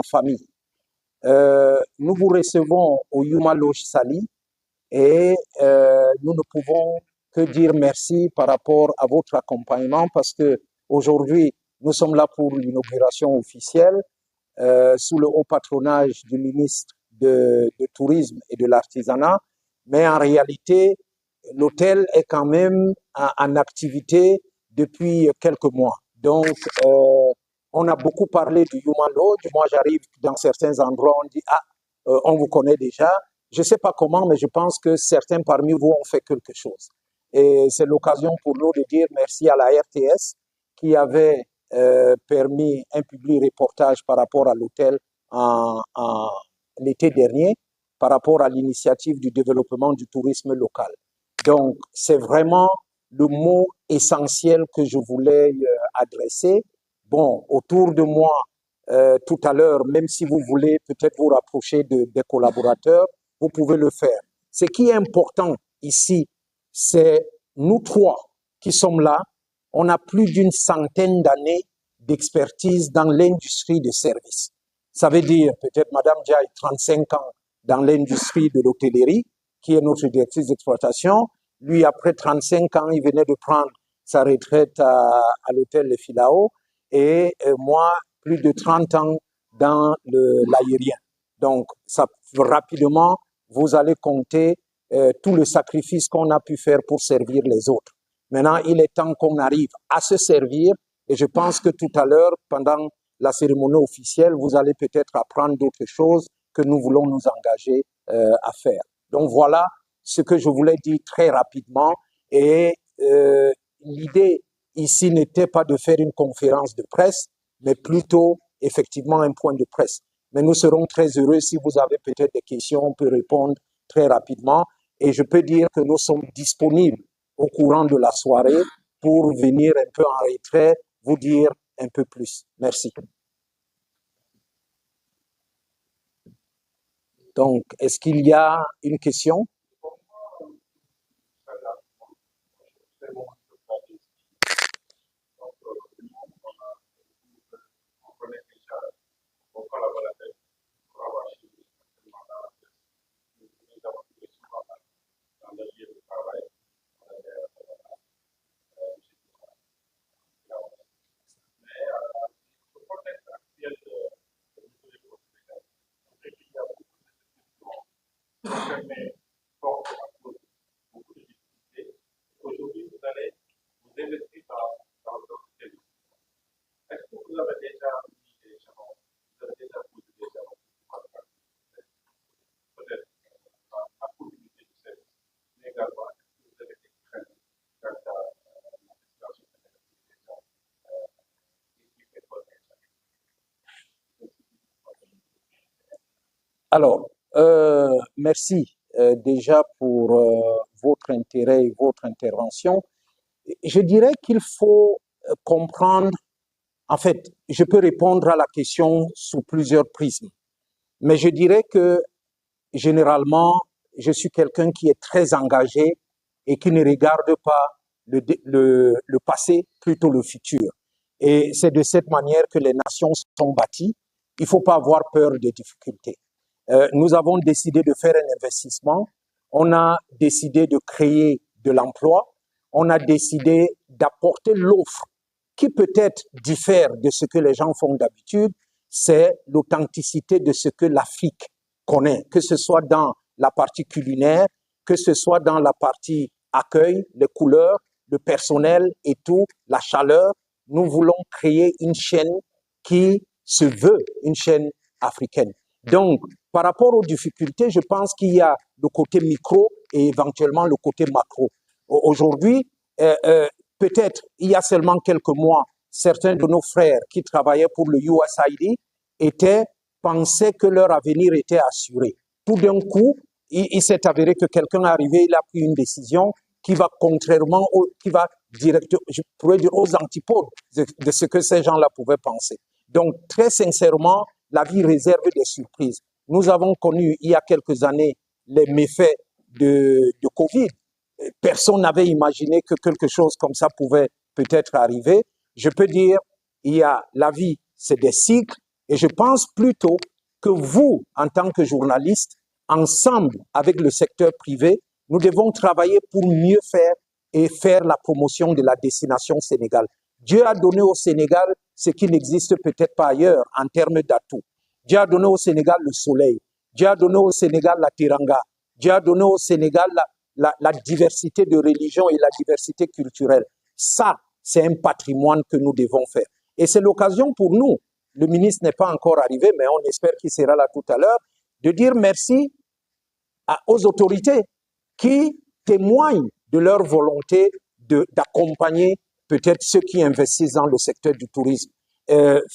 en famille. Nous vous recevons au Yuma Lodge Sali et nous ne pouvons que dire merci par rapport à votre accompagnement parce que aujourd'hui nous sommes là pour l'inauguration officielle sous le haut patronage du ministre de Tourisme et de l'Artisanat, mais en réalité l'hôtel est quand même en activité depuis quelques mois. Donc on a beaucoup parlé du Yuma Lodge. Moi, j'arrive dans certains endroits, on dit, on vous connaît déjà. Je ne sais pas comment, mais je pense que certains parmi vous ont fait quelque chose. Et c'est l'occasion pour nous de dire merci à la RTS qui avait permis un public reportage par rapport à l'hôtel en l'été dernier, par rapport à l'initiative du développement du tourisme local. Donc, c'est vraiment le mot essentiel que je voulais adresser. Bon, autour de moi, tout à l'heure, même si vous voulez peut-être vous rapprocher des collaborateurs, vous pouvez le faire. Ce qui est important ici, c'est nous trois qui sommes là. On a plus d'une centaine d'années d'expertise dans l'industrie des services. Ça veut dire peut-être Madame Diaye, 35 ans dans l'industrie de l'hôtellerie, qui est notre directrice d'exploitation. Lui, après 35 ans, il venait de prendre sa retraite à l'hôtel Le Filao. Et moi, plus de 30 ans dans l'aérien. Donc, ça, rapidement, vous allez compter tout le sacrifice qu'on a pu faire pour servir les autres. Maintenant, il est temps qu'on arrive à se servir et je pense que tout à l'heure, pendant la cérémonie officielle, vous allez peut-être apprendre d'autres choses que nous voulons nous engager à faire. Donc, voilà ce que je voulais dire très rapidement et l'idée ici n'était pas de faire une conférence de presse, mais plutôt effectivement un point de presse. Mais nous serons très heureux si vous avez peut-être des questions, on peut répondre très rapidement. Et je peux dire que nous sommes disponibles au courant de la soirée pour venir un peu en retrait, vous dire un peu plus. Merci. Donc, est-ce qu'il y a une question? Alors, merci déjà pour votre intérêt et votre intervention. Je dirais qu'il faut comprendre, en fait, je peux répondre à la question sous plusieurs prismes, mais je dirais que généralement, je suis quelqu'un qui est très engagé et qui ne regarde pas le passé, plutôt le futur. Et c'est de cette manière que les nations sont bâties. Il ne faut pas avoir peur des difficultés. Nous avons décidé de faire un investissement, on a décidé de créer de l'emploi, on a décidé d'apporter l'offre qui peut-être diffère de ce que les gens font d'habitude, c'est l'authenticité de ce que l'Afrique connaît, que ce soit dans la partie culinaire, que ce soit dans la partie accueil, les couleurs, le personnel et tout, la chaleur. Nous voulons créer une chaîne qui se veut une chaîne africaine. Donc, par rapport aux difficultés, je pense qu'il y a le côté micro et éventuellement le côté macro. Aujourd'hui, peut-être il y a seulement quelques mois, certains de nos frères qui travaillaient pour le USAID pensaient que leur avenir était assuré. Tout d'un coup, il s'est avéré que quelqu'un est arrivé, il a pris une décision qui va contrairement, qui va directement, je pourrais dire aux antipodes de ce que ces gens-là pouvaient penser. Donc, très sincèrement, la vie réserve des surprises. Nous avons connu il y a quelques années les méfaits de Covid. Personne n'avait imaginé que quelque chose comme ça pouvait peut-être arriver. Je peux dire, il y a la vie, c'est des cycles, Et je pense plutôt que vous, en tant que journaliste, ensemble avec le secteur privé, nous devons travailler pour mieux faire et faire la promotion de la destination Sénégal. Dieu a donné au Sénégal ce qui n'existe peut-être pas ailleurs en termes d'atouts. Dieu a donné au Sénégal le soleil. Dieu a donné au Sénégal la Teranga. Dieu a donné au Sénégal la diversité de religions et la diversité culturelle. Ça, c'est un patrimoine que nous devons faire. Et c'est l'occasion pour nous, le ministre n'est pas encore arrivé, mais on espère qu'il sera là tout à l'heure, de dire merci aux autorités qui témoignent de leur volonté d'accompagner peut-être ceux qui investissent dans le secteur du tourisme.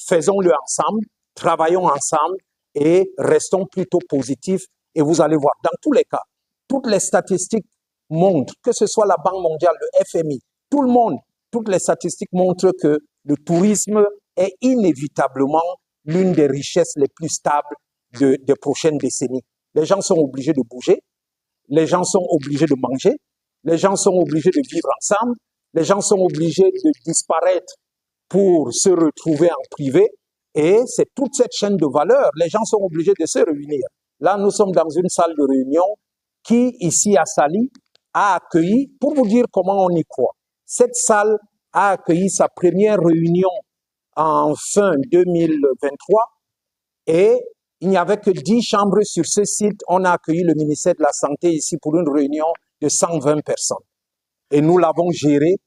Faisons-le ensemble, travaillons ensemble et restons plutôt positifs. Et vous allez voir, dans tous les cas, toutes les statistiques montrent, que ce soit la Banque mondiale, le FMI, tout le monde, toutes les statistiques montrent que le tourisme est inévitablement l'une des richesses les plus stables des prochaines décennies. Les gens sont obligés de bouger, les gens sont obligés de manger, les gens sont obligés de vivre ensemble, les gens sont obligés de disparaître pour se retrouver en privé, et c'est toute cette chaîne de valeur. Les gens sont obligés de se réunir. Là, nous sommes dans une salle de réunion qui, ici à Saly, a accueilli, pour vous dire comment on y croit, cette salle a accueilli sa première réunion en fin 2023 et il n'y avait que 10 chambres sur ce site. On a accueilli le ministère de la Santé ici pour une réunion de 120 personnes. Et nous l'avons géré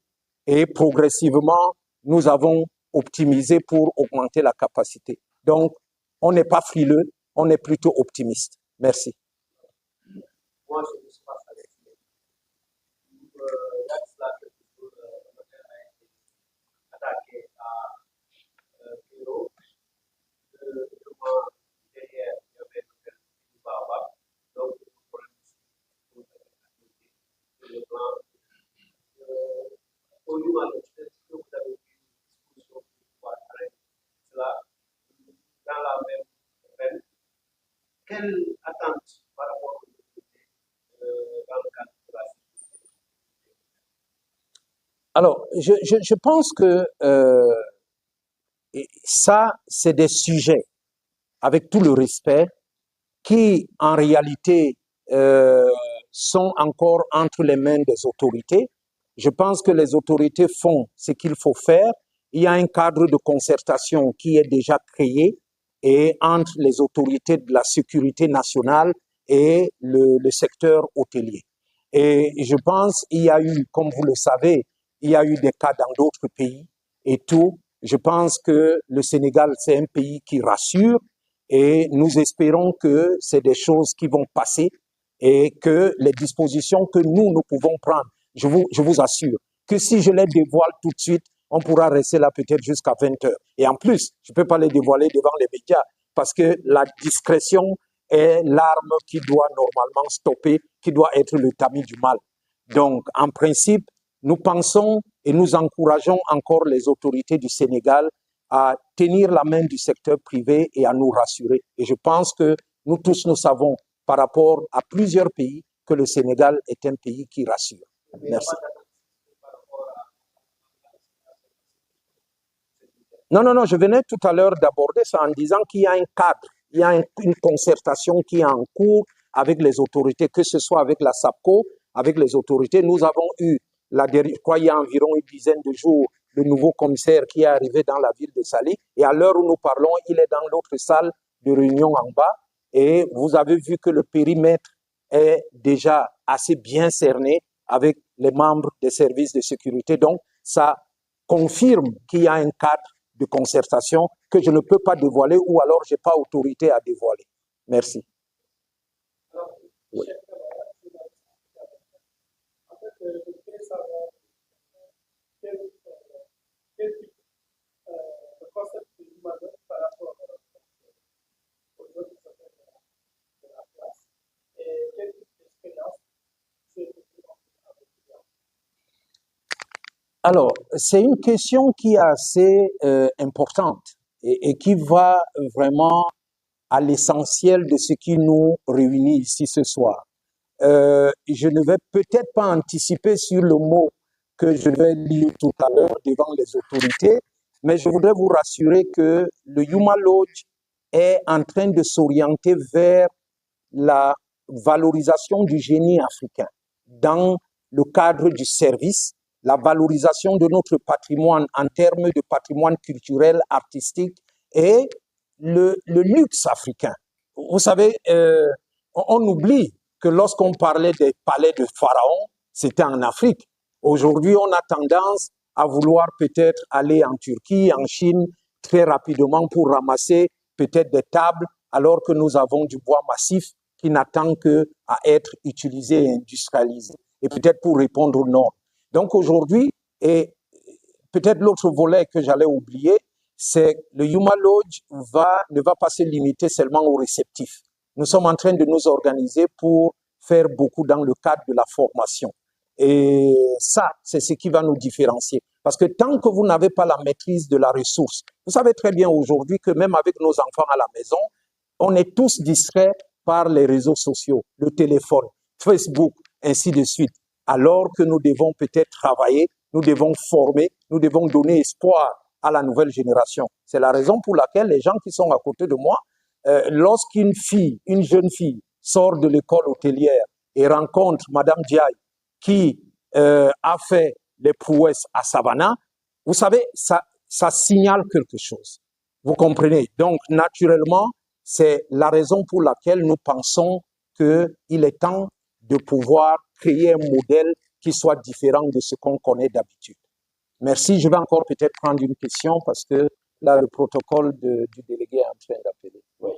et progressivement, nous avons optimisé pour augmenter la capacité. Donc, on n'est pas frileux, on est plutôt optimiste. Merci. Moi, je ne suis pas satisfait. Attaqué à Kiro, derrière, il y avait le Baba, donc le plan. Au Yuma, est-ce que vous avez eu une discussion pour arrêter cela dans la même veine? Quelle attente par rapport dans le cadre de la sécurité? Alors, je pense que ça, c'est des sujets, avec tout le respect, qui en réalité sont encore entre les mains des autorités. Je pense que les autorités font ce qu'il faut faire. Il y a un cadre de concertation qui est déjà créé et entre les autorités de la sécurité nationale et le secteur hôtelier. Et je pense qu'il y a eu, comme vous le savez, il y a eu des cas dans d'autres pays et tout. Je pense que le Sénégal, c'est un pays qui rassure et nous espérons que c'est des choses qui vont passer et que les dispositions que nous pouvons prendre, je vous assure que si je les dévoile tout de suite, on pourra rester là peut-être jusqu'à 20 heures. Et en plus, je ne peux pas les dévoiler devant les médias parce que la discrétion est l'arme qui doit normalement stopper, qui doit être le tamis du mal. Donc, en principe, nous pensons et nous encourageons encore les autorités du Sénégal à tenir la main du secteur privé et à nous rassurer. Et je pense que nous tous, nous savons par rapport à plusieurs pays que le Sénégal est un pays qui rassure. Merci. Non, je venais tout à l'heure d'aborder ça en disant qu'il y a un cadre, il y a une concertation qui est en cours avec les autorités, que ce soit avec la SAPCO, avec les autorités. Nous avons eu, je crois, il y a environ une dizaine de jours, le nouveau commissaire qui est arrivé dans la ville de Saly. Et à l'heure où nous parlons, il est dans l'autre salle de réunion en bas. Et vous avez vu que le périmètre est déjà assez bien cerné avec les membres des services de sécurité. Donc, ça confirme qu'il y a un cadre de concertation que je ne peux pas dévoiler ou alors je n'ai pas autorité à dévoiler. Merci. Oui. Alors, c'est une question qui est assez importante et qui va vraiment à l'essentiel de ce qui nous réunit ici ce soir. Je ne vais peut-être pas anticiper sur le mot que je vais lire tout à l'heure devant les autorités, mais je voudrais vous rassurer que le Yuma Lodge est en train de s'orienter vers la valorisation du génie africain dans le cadre du service, la valorisation de notre patrimoine en termes de patrimoine culturel, artistique et le luxe africain. Vous savez, on oublie que lorsqu'on parlait des palais de Pharaon, c'était en Afrique. Aujourd'hui, on a tendance à vouloir peut-être aller en Turquie, en Chine, très rapidement pour ramasser peut-être des tables, alors que nous avons du bois massif qui n'attend qu'à être utilisé et industrialisé. Et peut-être pour répondre au nord. Donc aujourd'hui, et peut-être l'autre volet que j'allais oublier, c'est le Yuma Lodge ne va pas se limiter seulement aux réceptifs. Nous sommes en train de nous organiser pour faire beaucoup dans le cadre de la formation. Et ça, c'est ce qui va nous différencier. Parce que tant que vous n'avez pas la maîtrise de la ressource, vous savez très bien aujourd'hui que même avec nos enfants à la maison, on est tous distraits par les réseaux sociaux, le téléphone, Facebook, ainsi de suite. Alors que nous devons peut-être travailler, nous devons former, nous devons donner espoir à la nouvelle génération. C'est la raison pour laquelle les gens qui sont à côté de moi, lorsqu'une fille, une jeune fille, sort de l'école hôtelière et rencontre Madame Diaye, qui a fait les prouesses à Savannah, vous savez, ça signale quelque chose. Vous comprenez? Donc, naturellement, c'est la raison pour laquelle nous pensons qu'il est temps de pouvoir créer un modèle qui soit différent de ce qu'on connaît d'habitude. Merci. Je vais encore peut-être prendre une question parce que là, le protocole du délégué est en train d'appeler. Oui.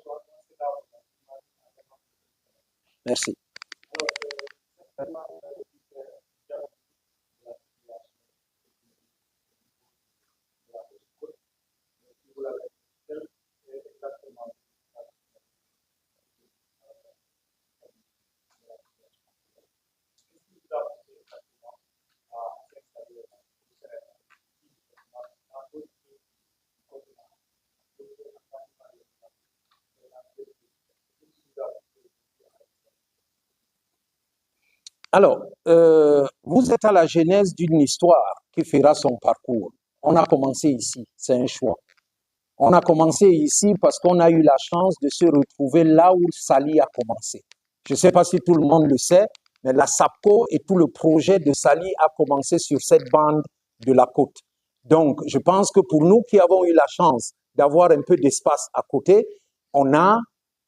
Merci. Alors, vous êtes à la genèse d'une histoire qui fera son parcours. On a commencé ici, c'est un choix. On a commencé ici parce qu'on a eu la chance de se retrouver là où Sali a commencé. Je ne sais pas si tout le monde le sait, mais la SAPCO et tout le projet de Sali a commencé sur cette bande de la côte. Donc, je pense que pour nous qui avons eu la chance d'avoir un peu d'espace à côté, on a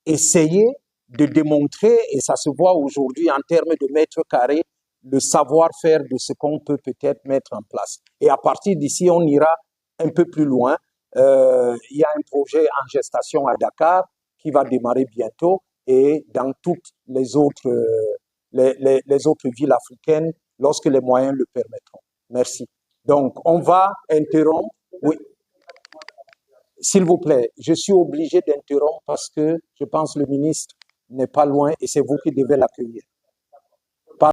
essayé de démontrer, et ça se voit aujourd'hui en termes de mètres carrés, le savoir-faire de ce qu'on peut peut-être mettre en place. Et à partir d'ici, on ira un peu plus loin. Il y a un projet en gestation à Dakar qui va démarrer bientôt et dans toutes les autres villes africaines lorsque les moyens le permettront. Merci. Donc, on va interrompre. Oui. S'il vous plaît, je suis obligé d'interrompre parce que je pense que le ministre n'est pas loin et c'est vous qui devez l'accueillir.